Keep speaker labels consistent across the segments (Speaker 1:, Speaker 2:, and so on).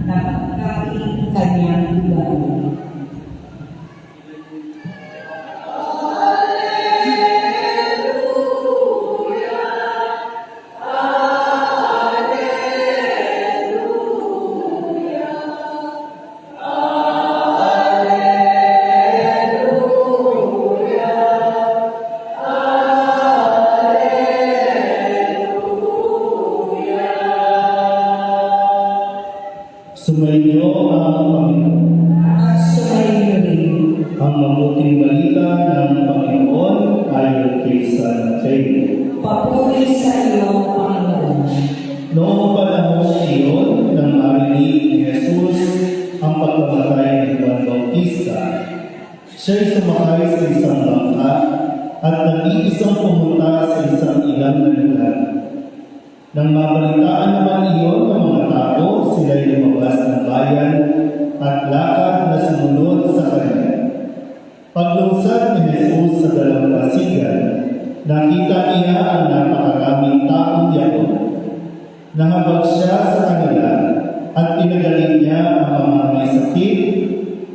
Speaker 1: na pagkain kanyang ugali.
Speaker 2: Sumainyo ang Panginoon.
Speaker 1: At sumainyo rin.
Speaker 2: Ang mabuting balita ng Panginoon ayon kay San Mateo.
Speaker 1: Papuri sa iyo, Panginoon.
Speaker 2: Noong panahon iyon, nang marinig ni Jesus ang pagkamatay ni Juan Bautista, siya'y sumakay sa isang bangka at nag-iisang pumunta sa isang ilang na lugar. Nang mabalitaan naman iyon ng mga tao, sila'y lumabas ng bayan at lakad na sumunod sa kanya. Paglungsad ni Jesus sa dalampasigan, nakita niya ang napakaraming taong yaon. Nahabag siya sa kanila at pinagaling niya ang mga may sakit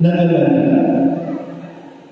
Speaker 2: na dala nila.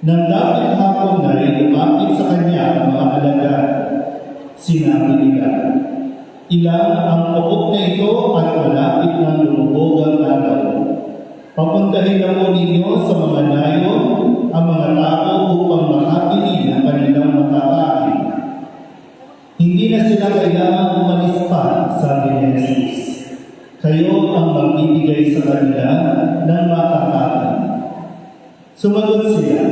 Speaker 2: Nang dapit hapon na rin lumapit sa kanya ang mga alagad, sinabi nila, "Ilang ang pukok na ito at malapit ng lumubog ang araw. Papuntahin na po ninyo sa mga nayon ang mga tao upang makabili ng kanilang makakain." Hindi na sila kailangan umalis pa, sabi ni Jesus. Kayo ang magbibigay sa kanila ng makakain. Sumagot sila,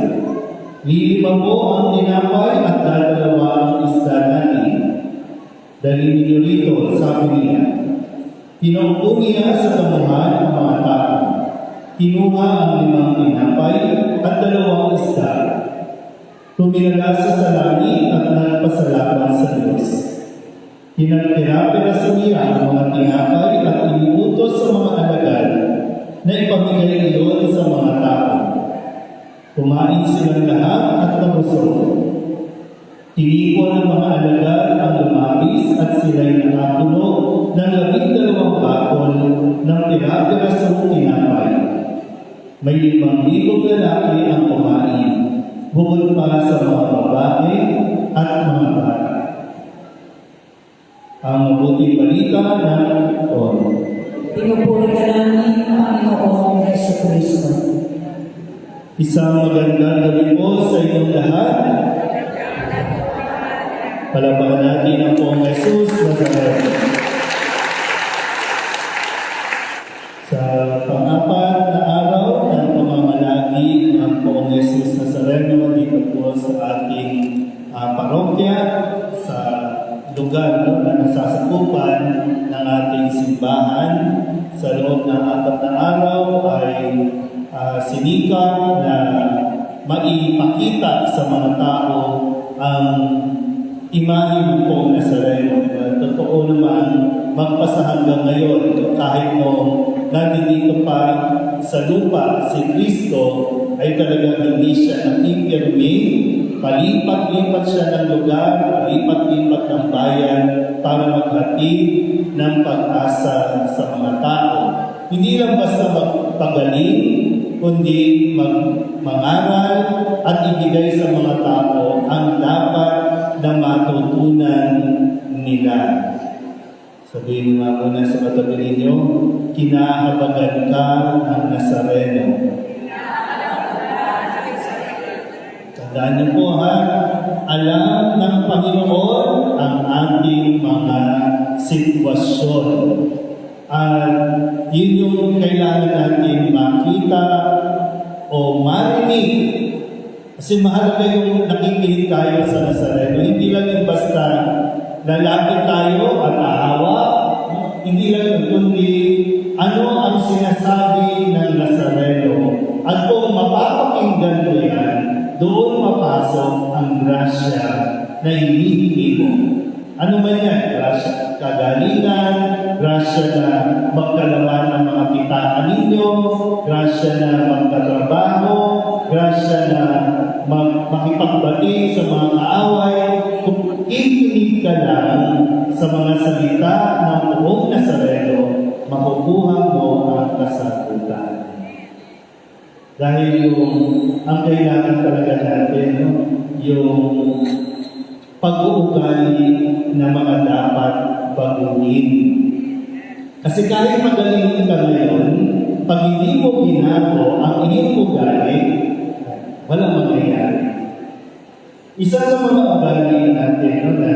Speaker 2: "5 po ang tinapay at 2 ang isda natin. Dalhin niyo rito," sabi niya. Pinaupo niya sa damuhan ang mga tao. Kinuha ang 5 tinapay at 2 isda. Tumilala sa langit at nagpasalamat sa Diyos. Pinagtira-piraso niya ang mga tinapay at iniutos sa mga alagad na ipamigay iyon sa mga tao. Kumain silang lahat at nabusog. Tinipon ng mga alagad ang lumabis at sila'y nakatulog ng 12 bakol ng tira-pirasong tinapay. May 5,000 lalaki ang kumain, bukod pa sa mga babae at mga bata. Ang mabuting balita ng Panginoon.
Speaker 1: Pinupuri ka namin, Panginoong Jesucristo.
Speaker 2: Isang magandang gabi po sa inyong lahat. Palapakan natin ang Poong Jesus Nazareno. Sa pang-apat na araw ng pamamalagi ng Poong Jesus Nazareno dito po sa ating parokya, sa lugar na nasasakupan ng ating simbahan. Sa loob ng 4 na araw ay sinikap na maipakita sa mga tao ang imahe ng Poong Nazareno. Totoo naman, magpasa hanggang ngayon, kahit nung nandito pa sa lupa si Kristo, ay talagang hindi siya nakikirmi. Palipat-lipat siya ng lugar, palipat-lipat ng bayan para maghatid ng pag-asa sa mga tao. Hindi lang basta magpagaling, kundi mangaral at ibigay sa mga tao ang dapat na matutunan nila. Sabihin nga muna sa katabi ninyo, kinahabagan ka ng Nazareno. Tandaan niyo po ha, alam ng Panginoon ang ating mga sitwasyon. At yun yung kailangan natin makita o marinig. Kasi mahalaga yung nakikinig tayo sa Nazareno. Hindi lang yung basta lalapit tayo at aawa. Hindi lang yung kundi ano ang sinasabi ng Nazareno. At kung mapapakinggan mo yan, doon mapasok ang grasya na hinihingi mo. Ano man yan? Grasya kagalingan, grasya na magkalaman ng mga pitaan ninyo, grasya na magkatrabaho, grasya na makipagbati sa mga kaaway. Kung ikinig ka lang sa mga salita ng Poong Nazareno, makukuha mo ang kasalanan. Dahil ang kailangan talaga natin, no? Yung pag-uugali na mga dapat baguhin. Kasi kahit magaling ka ngayon, pag hindi mo binago ang iyong ugali, walang mangyayari. Isa sa mga ugali natin, no, na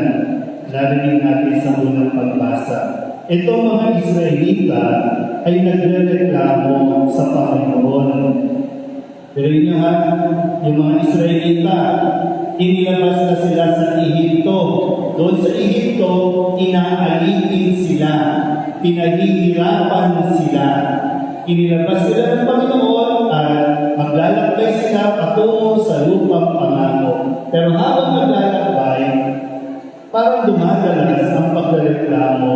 Speaker 2: narinig natin sa unang pagbasa, itong mga Israelita ay nagrereklamo sa Panginoon. Pero yun nga, yung mga Israelita, inilabas na sila sa Ehipto. Doon sa Ehipto, inaalipin sila, pinahihirapan sila. Inilabas sila ng Panginoon at maglalakbay sila patungo sa lupang pangako. Pero habang maglalakbay, parang dumadalas ang pagreklamo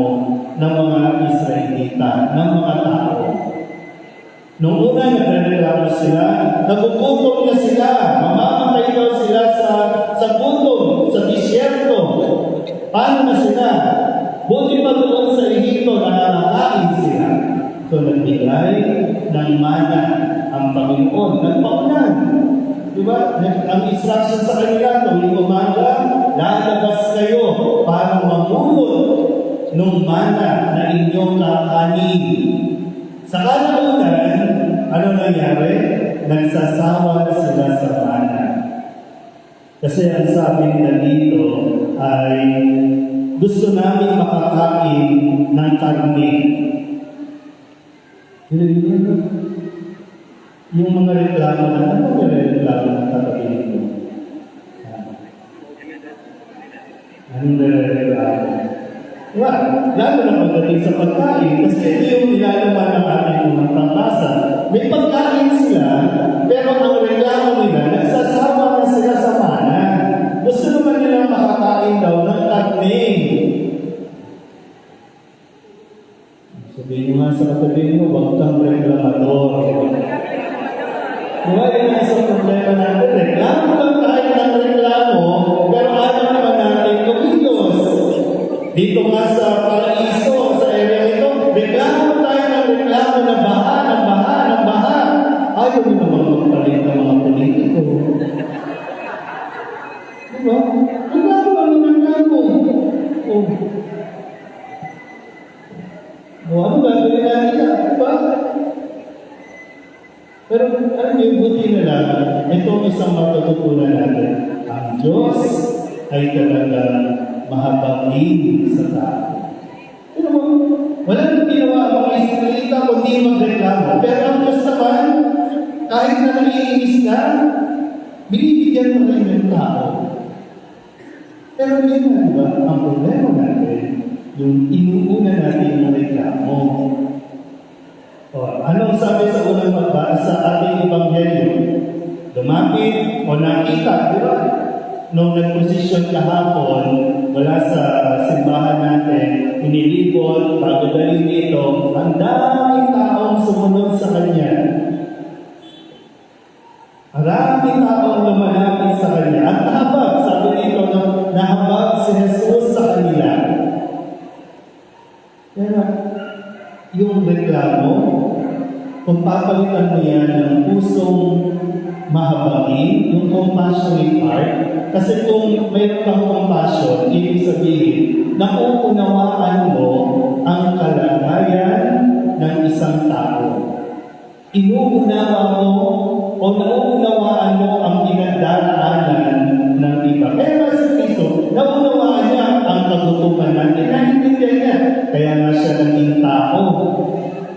Speaker 2: ng mga Israelita, ng mga tao. Noong una, nagreklamo sila, nagugutom na sila, mamamatay daw sila sa gutom, sa disyerto. Paano na sila? Buti pa doon sa Ehipto, nakakain sila. So, nagbigay ng mana ang Panginoon, nagpaunan. Diba? Ang instruction sa kanila, tuwing umaga, lalabas kayo para mamulot ng mana na inyong kakanin. Sa kalaunan, ano nangyari? Nagsasawa na sila sa mana. Kasi ang sabi nila dito ay gusto namin makakain ng karne. Yung mga reklamo na, ano yung reklamo na tatabihin mo? Anong reklamo? Diba? Lalo na pagdating sa pagkain, kasi ito yung nilalaman ng ating mga pangkasa. May pagkain sila, pero ang reklamo nila, nagsasama na sila sa mana. Gusto naman nila makakain daw ng karne. Sabihin nyo nga sa katabi mo, huwag kang reklamador. Diba yun ang isang problema natin? Reklamo lang tayo ng reklamo, pero ano naman natin kumilos? Dito nga sa Paraiso, sa area ito, reklamo tayo ng reklamo na baha, ng baha, ng baha. Ayaw mo naman magpalit ng mga politiko. Diba? Reklamo lang ng reklamo. Ano gagawin natin? Diba? Pero ano yung buti na lang, itong isang matututunan natin, ang Diyos ay talaga mahabagin sa tao. Pero wala nang ginawa ang mga Israelita kundi magreklamo. Pero ang Diyos naman, kahit na naiinis ka, binibigyan mo rin ng tao. Pero yun na, diba? Ang problema natin, yung inuuna natin yung reklamo. Anong sabi sa unang pagbasa sa ating Ebanghelyo? Lumapit o nakita, di ba? Nung nag-posisyon kahapon, wala sa simbahan natin, inilipot, bago dali dito, ang daming taong sumunod sa Kanya. Maraming taong lumalapit sa Kanya. At nahabag, sabi dito, nahabag si Jesus sa kanila. Kaya, yung reklamo, kung papalitan mo yan ng pusong mahabagin, yung compassionate heart, kasi kung mayroon kang compassion, ibig sabihin, nauunawaan mo ang kalagayan ng isang tao. Inuunawa mo o nauunawaan mo ang pinagdaraanan ng iba. Kaya si Kristo, nauunawaan niya ang kagutuman natin. Naintindihan niya. Kaya nga siya naging tao.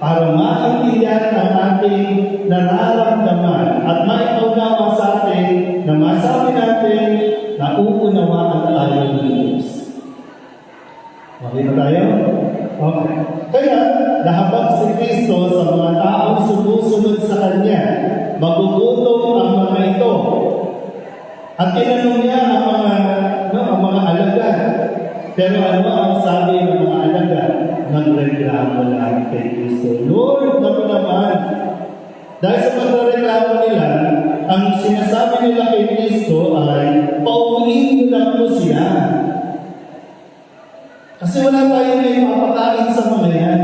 Speaker 2: Para maintindihan ang ating nararamdaman at maipaunawa sa atin na masabi natin na uunawaan tayo ng Diyos. Okay na tayo? Okay. Kaya, nahabag si Kristo sa mga taong sumusunod sa Kanya. Magugutom ang mga ito. At tinanong niya ang mga alagad. Pero ano ang sabi ng mga alagad? Nagreklamo lang kay Kristo. Lord, naman. Dahil sa pagreklamo nila, ang sinasabi nila kay Kristo ay, pauwiin lang po siya. Kasi wala tayong may mapakain sa mga yan.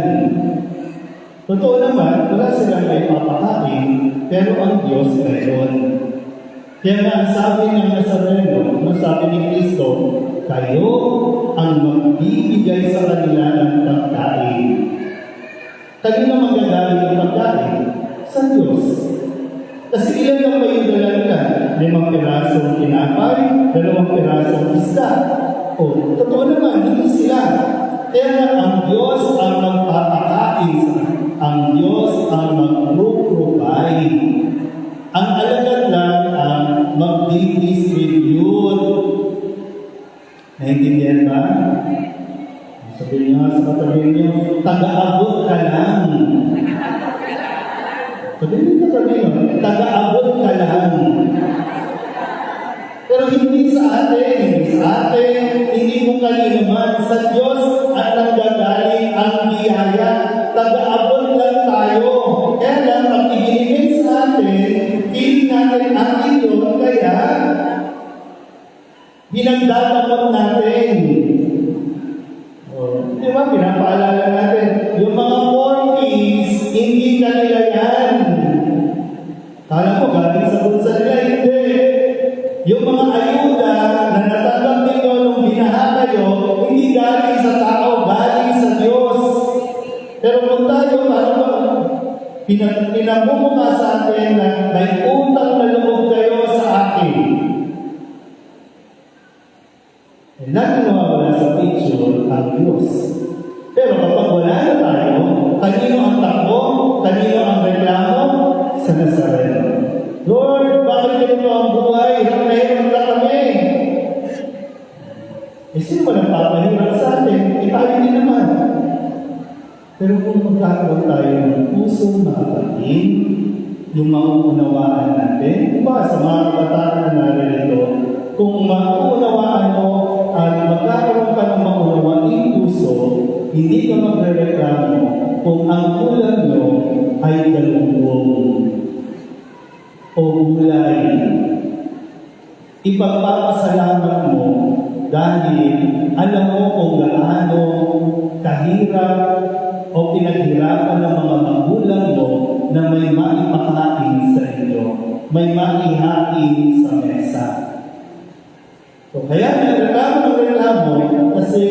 Speaker 2: Totoo naman, wala silang may papakain, pero ang Diyos ngayon. Kaya nga, ang sabi ng Nazareno, ang sabi ni Kristo, kayo ang magbibigay sa kanila ng pagkain. Kanino manggagaling ng pagkain? Sa Diyos. Kasi ilan lang ba yung dalaga? 5 pirasong tinapay, 2 pirasong isda. O, totoo naman, hindi sila. Kaya nga, ang Diyos ang magpapakain sa ang Diyos ang mag-provide. Ang alagad lang ang mag-distribute. Naintindihan ba? Sabihin niyo sa katabi niyo, taga-abot ka lang. Sabihin niyo sa katabi niyo, taga-abot ka lang. Pero hindi sa atin, hindi mo kalinuman. Sa Diyos at nanggagaling ang biyaya. Taga-abot lang tayo. Kaya lang, pag ibinigay sa atin, feeling natin atin yun, kaya binagdadamot natin. Di ba, pinapaalala natin, yung mga 40s, hindi kanila yan. Kala mo, galing sa bulsa nila, hindi. Yung mga ayuda na natanggap ninyo nung binaha kayo, hindi galing sa tao, galing sa Diyos. Pero kung tayo, pinamumukha sa atin na may utang na loob kayo sa akin. Lagi nawawala sa picture ang Diyos. Pero kapag wala na tayo, kanino ang takbo? Kanino ang reklamo? Sa Nazareno. Lord, bakit ganito ang buhay? Hirap na kami. Sino ba nagpapahirap sa atin? Tayo din naman. Pero kung magkakaroon tayo ng pusong makakain, yung mauunawaan natin, diba sa mga kabataan na narito, kung mauunawaan mo at magkakaroon ka ng maunawaing puso, hindi ka magrereklamo kung ang ulam nyo ay galunggong o gulay. Ipagpapasalamat mo dahil alam mo kung gaano kahirap o pinaghirapan ng mga magulang mo na may maipakain sa inyo, may maihain sa mesa. So, kaya nagreklamo kasi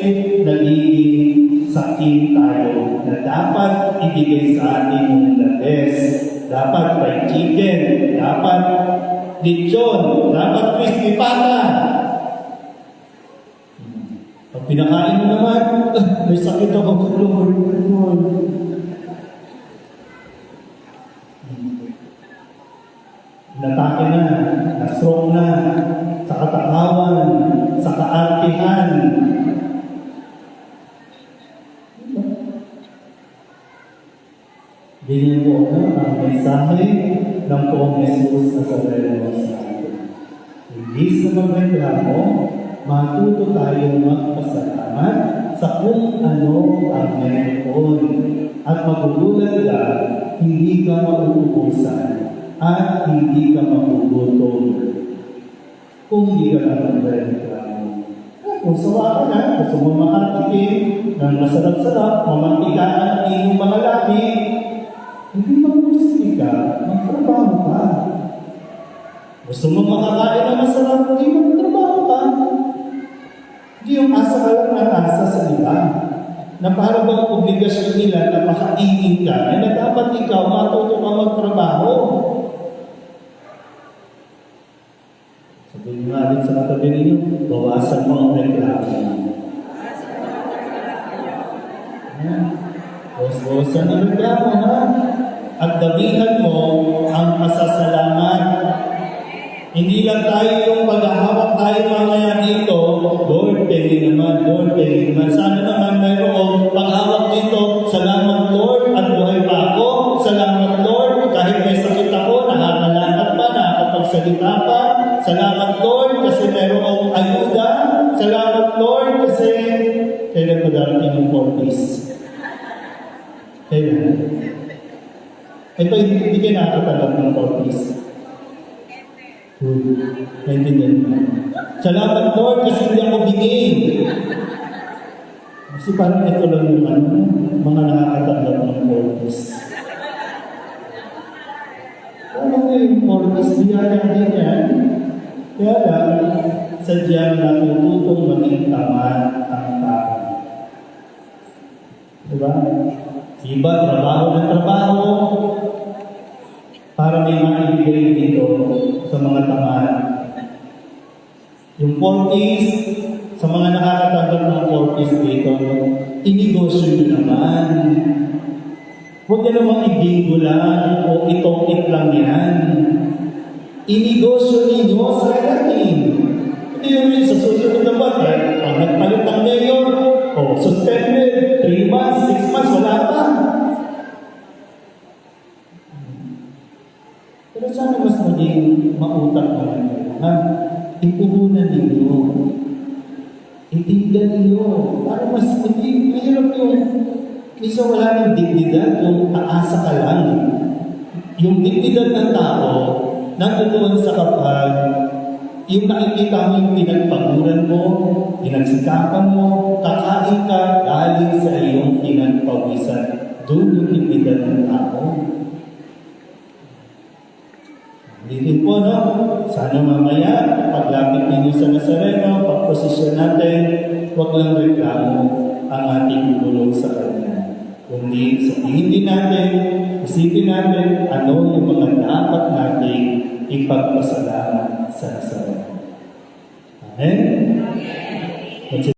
Speaker 2: nagiging sakin tayo na dapat ibigay sa atin yung the best. Dapat fried chicken, dapat lechon, dapat crispy pata. Pag pinakain mo naman, may sakit ako, Lord. Natake na, na-stroke na, sa katakawan, sa kaartihan. Ganyan po ang mensahe ng Poong Jesus na Nazareno sa atin. Hindi sa magreklamo, matuto tayong magpasalamat sa kung ano ang meron. At magugulat ka, hindi ka mauubusan at hindi ka magugutom kung hindi ka lang magreklamo. Kung sawa ka na, gusto mo makatikim ng masarap-sarap, mamantikaan ang iyong mga labi, hindi magpusti ka, magtrabaho ka. Gusto mo makakain ng masarap, hindi magtrabaho ka. Hindi yung asa ka lang ng asa sa iba. Na para bang obligasyon nila na makaingin ka, na dapat ikaw matuto ka magtrabaho. Sabihin nga rin sa katabi ninyo, bawasan mo ang reklamo. Bawasan ang reklamo, ha? At damihan mo ang pasasalamat. Hindi lang tayo yung paghahawak tayo mamaya dito, Lord, pwede naman, Lord, pwede naman. Sana naman mayroong paghawak dito, salamat Lord, at buhay pa ako. Salamat Lord, kahit may sakit ako, nakakalakad pa, nakakapagsalita pa. Salamat Lord, kasi mayroong ayuda. Salamat Lord, kasi kailan pa darating yung 40s? Kailan? Ito, hindi kayo nakakatalap ng 40s. Naintindihan mo. Salamat Lord kasi hindi ako bingin. Kasi parang ito lang yung mga nakakatanggap ng Fortis. Ano nga yung Fortis? Biyaya din yan. Kaya lang, sadyang natututong maging tamad ang tao. Diba? Iba, trabaho ng trabaho para may maibigay dito sa mga tamad. Yung 40s, sa mga nakakatanggap ng 40s dito, inegosyo nyo naman. Huwag na namang ibingo lang o itokit lang yan. Inegosyo ninyo sa atin. Hindi naman sa susunod na buwan, pag nagpalit ng mayor, suspended, 3 months, 6 months, wala pa. Pero sana mas maging mautak naman kayo, ha? Ipuhunan ninyo. Itigdan ninyo. Para mas hindi, mahirap yung isa wala ng dignidad, yung aasa ka lang. Yung dignidad ng tao, nandoon sa kapag yung nakikita mo yung pinagpaguran mo, pinagsikapan mo, kakain ka galing sa iyong pinagpawisan. Doon yung dignidad ng tao. Dito po, no? Sana mamaya, paglapit ninyo sa Nazareno, pagposisyon natin, huwag lang reklamo ang ating tulong sa Kanya. Kundi sabihin din natin, isipin natin, ano yung mga dapat nating ipagpasalamat sa Nazareno. Amen?